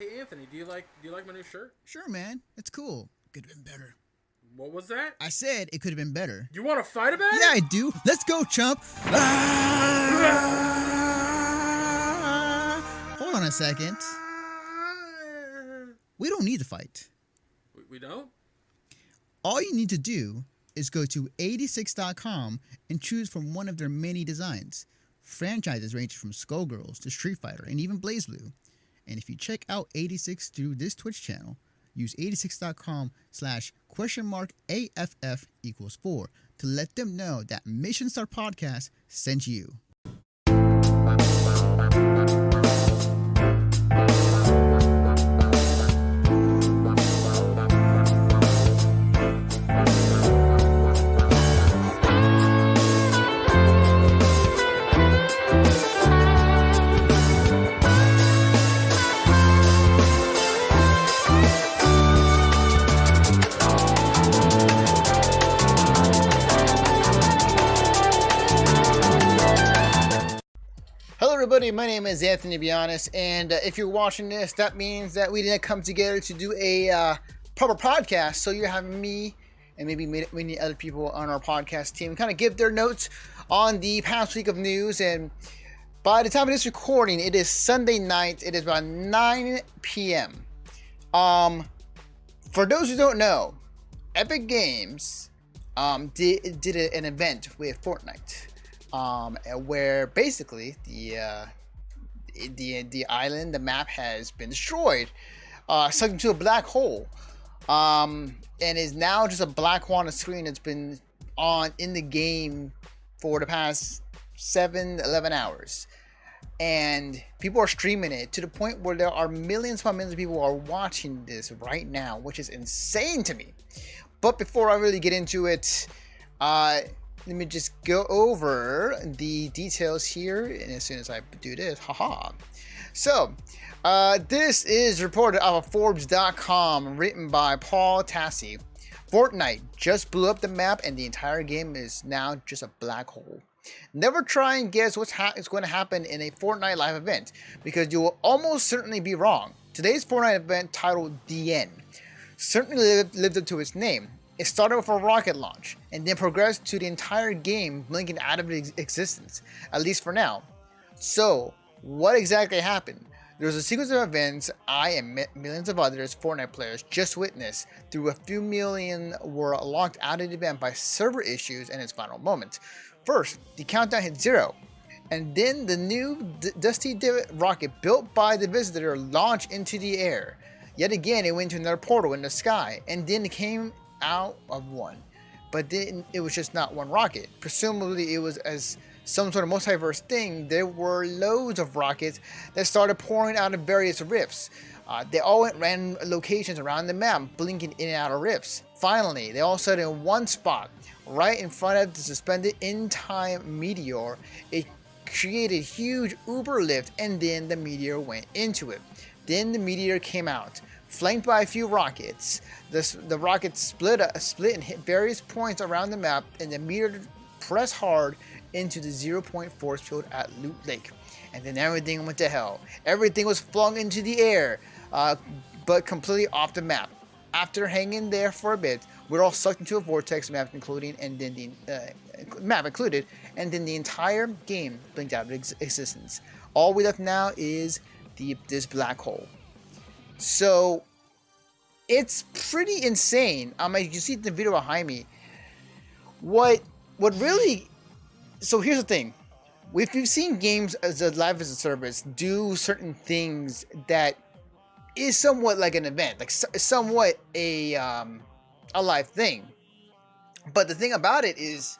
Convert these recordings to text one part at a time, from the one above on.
Hey Anthony, do you like my new shirt? Sure, man. It's cool. Could have been better. What was that? I said it could have been better. You want to fight about Yeah, I it? do. Let's go, chump. Hold on a second. We don't need to fight. We don't? All you need to do is go to 86.com and choose from one of their many designs. Franchises range from Skullgirls to Street Fighter and even BlazBlue. And if you check out 86 through this Twitch channel, use 86.com /AFF equals 4 to let them know that Mission Star Podcast sent you. Hello everybody, my name is Anthony, to be honest, and if you're watching this, that means that we didn't come together to do a proper podcast, so you're having me and maybe many other people on our podcast team kind of give their notes on the past week of news. And by the time of this recording, it is Sunday night. It is about 9 p.m. For those who don't know, Epic Games did an event with Fortnite. Where basically the island, the map has been destroyed, sucked into a black hole, and is now just a black hole on the screen that's been on in the game for the past 11 hours. And people are streaming it to the point where there are millions upon millions of people who are watching this right now, which is insane to me. But before I really get into it, let me just go over the details here, and as soon as I do this, haha. So, this is reported off of Forbes.com, written by Paul Tassi. Fortnite just blew up the map, and the entire game is now just a black hole. Never try and guess what's going to happen in a Fortnite live event, because you will almost certainly be wrong. Today's Fortnite event, titled The End, certainly lived up to its name. It started with a rocket launch, and then progressed to the entire game blinking out of existence, at least for now. So, what exactly happened? There was a sequence of events I and millions of others Fortnite players just witnessed. Through a few million were locked out of the event by server issues and its final moment. First, the countdown hit 0, and then the new Dusty Divot rocket built by the visitor launched into the air. Yet again, it went to another portal in the sky, and then it came out of one, but then it was just not one rocket. Presumably it was as some sort of multiverse thing. There were loads of rockets that started pouring out of various rifts. They all went random locations around the map, blinking in and out of rifts. Finally, they all set in one spot, right in front of the suspended in-time meteor. It created huge uber lift, and then the meteor went into it. Then the meteor came out, flanked by a few rockets. The rockets split and hit various points around the map, and the meteor pressed hard into the 0-point force field at Loot Lake. And then everything went to hell. Everything was flung into the air, but completely off the map. After hanging there for a bit, we're all sucked into a vortex map, included, and then the entire game blinked out of existence. All we left now is this black hole. So it's pretty insane. You see the video behind me. What really? So here's the thing: if you've seen games as a live as a service do certain things that is somewhat like an event, like somewhat a live thing. But the thing about it is,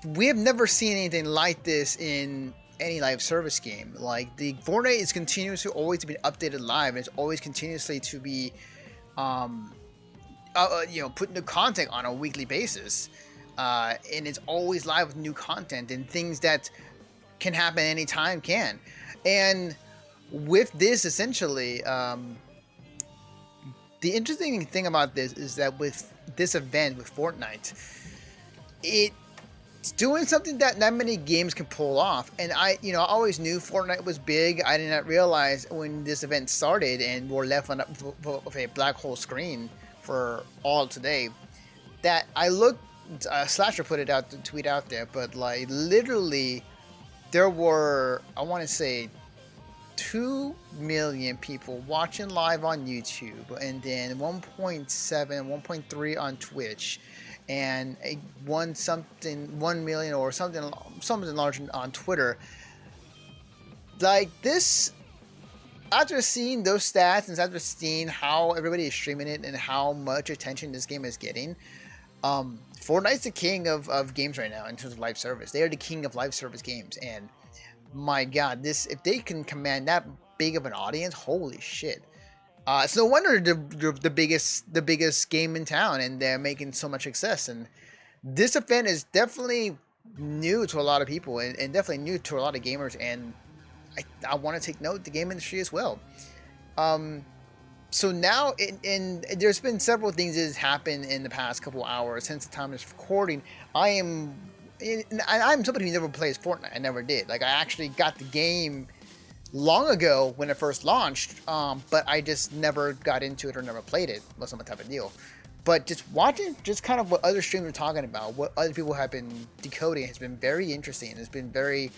we have never seen anything like this in any live service game. Like, the Fortnite is continuously always been updated live, and it's always continuously to be put new content on a weekly basis, and it's always live with new content and things that can happen anytime can. And with this, essentially, the interesting thing about this is that with this event with Fortnite, it it's doing something that not many games can pull off. And I always knew Fortnite was big. I did not realize when this event started and we're left with a black hole screen for all today that I looked. Slasher put it out, the tweet out there, but like literally, there were, I want to say, 2 million people watching live on YouTube, and then 1.7, 1.3 on Twitch, and 1 million or something large on Twitter. Like this, after seeing those stats and after seeing how everybody is streaming it and how much attention this game is getting, Fortnite's the king of games right now in terms of live service. They are the king of live service games, and my God, if they can command that big of an audience, holy shit! It's no wonder the biggest game in town, and they're making so much success. And this event is definitely new to a lot of people, and definitely new to a lot of gamers. And I want to take note the game industry as well. So now, there's been several things that has happened in the past couple hours since the time of this recording. I'm somebody who never plays Fortnite. I never did. Like, I actually got the game long ago when it first launched, but I just never got into it or never played it. Wasn't my type of deal. But just watching just kind of what other streamers are talking about, what other people have been decoding, has been very interesting. It's been very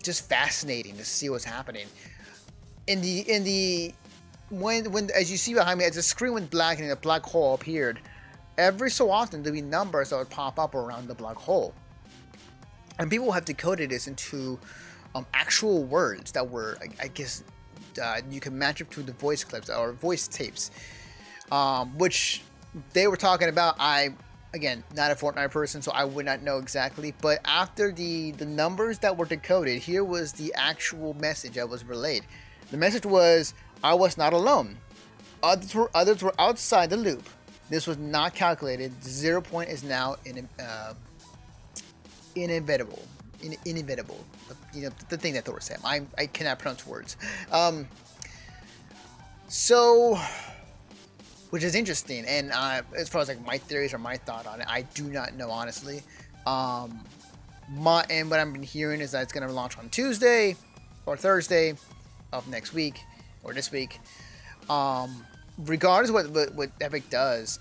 just fascinating to see what's happening. When as you see behind me, as the screen went black and a black hole appeared, every so often there'll be numbers that would pop up around the black hole. And people have decoded this into actual words that were, I guess, you can match up to the voice clips or voice tapes, which they were talking about. Again, not a Fortnite person, so I would not know exactly. But after the numbers that were decoded, here was the actual message that was relayed. The message was, "I was not alone. Others were outside the loop. This was not calculated. The 0 point is now inevitable. Inevitable. You know, the thing that Thor said. I cannot pronounce words. So, which is interesting. And as far as like my theories or my thought on it, I do not know honestly. And what I've been hearing is that it's going to launch on Tuesday or Thursday of next week or this week. Regardless of what Epic does,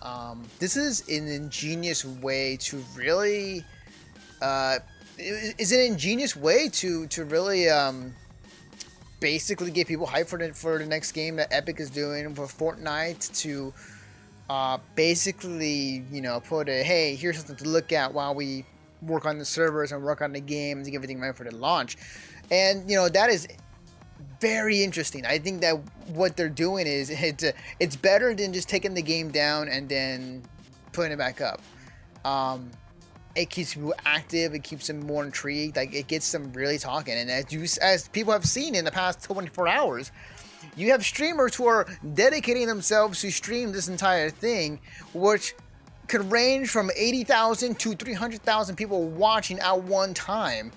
this is an ingenious way to really basically get people hyped for the next game that Epic is doing for Fortnite, to basically, you know, put hey, here's something to look at while we work on the servers and work on the game and get everything ready for the launch. And you know, that is very interesting. I think that what they're doing is it's better than just taking the game down and then putting it back up. It keeps people active. It keeps them more intrigued. Like, it gets them really talking. And as people have seen in the past 24 hours, you have streamers who are dedicating themselves to stream this entire thing, which could range from 80,000 to 300,000 people watching at one time.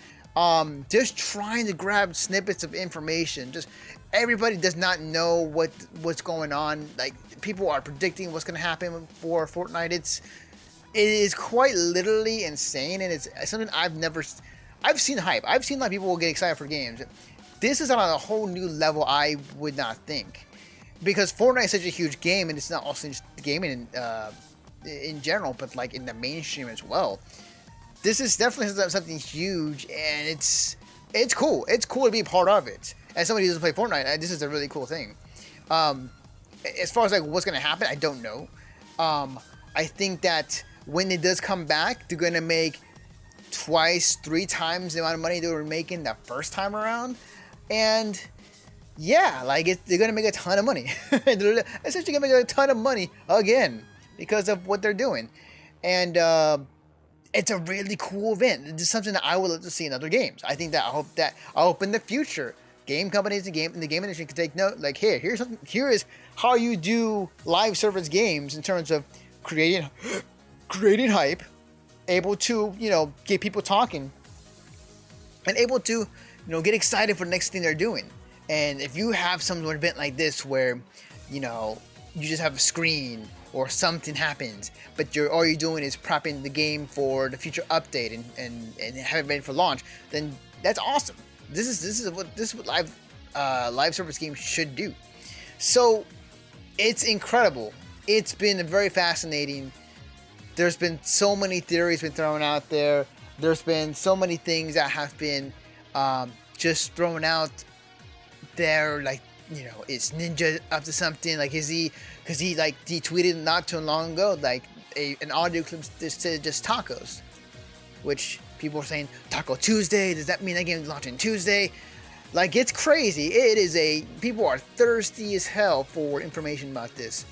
Just trying to grab snippets of information. Just everybody does not know what's going on. Like, people are predicting what's going to happen for Fortnite. It is quite literally insane, and it's something I've seen hype. I've seen a lot of people will get excited for games. This is on a whole new level. I would not think, because Fortnite is such a huge game, and it's not also just gaming in general, but like in the mainstream as well. This is definitely something huge, and it's cool. It's cool to be a part of it. As somebody who doesn't play Fortnite, this is a really cool thing. As far as like what's going to happen, I don't know. I think that when it does come back, they're going to make 2-3 times the amount of money they were making the first time around. And yeah, like they're going to make a ton of money. They're essentially going to make a ton of money again because of what they're doing. And it's a really cool event. It's something that I would love to see in other games. I think that I hope in the future, game companies in the game industry can take note. Like, here is how you do live service games in terms of creating hype, able to, you know, get people talking, and able to, you know, get excited for the next thing they're doing. And if you have some event like this where, you know, you just have a screen or something happens, but all you're doing is prepping the game for the future update and have it ready for launch, then that's awesome. This is what live service games should do. So it's incredible. It's been very fascinating. There's been so many theories been thrown out there. There's been so many things that have been just thrown out there, like, you know, is Ninja up to something? Like, is he? Because he tweeted not too long ago, like an audio clip that said just tacos, which people are saying Taco Tuesday. Does that mean that game is launching Tuesday? Like, it's crazy. People are thirsty as hell for information about this.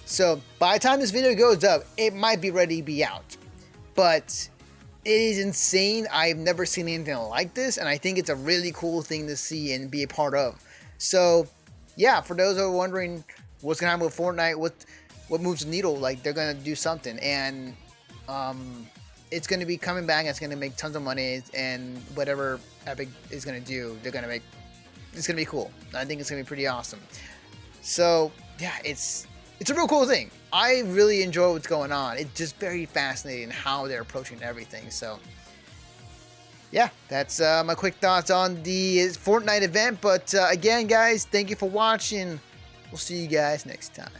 So by the time this video goes up, it might be ready to be out. But it is insane. I've never seen anything like this, and I think it's a really cool thing to see and be a part of. So yeah, for those who are wondering what's gonna happen with Fortnite, what moves the needle, like, they're gonna do something, and it's gonna be coming back, and it's gonna make tons of money, and whatever Epic is gonna do, it's gonna be cool. I think it's gonna be pretty awesome. So yeah, it's a real cool thing. I really enjoy what's going on. It's just very fascinating how they're approaching everything. So yeah, that's my quick thoughts on the Fortnite event. But again, guys, thank you for watching. We'll see you guys next time.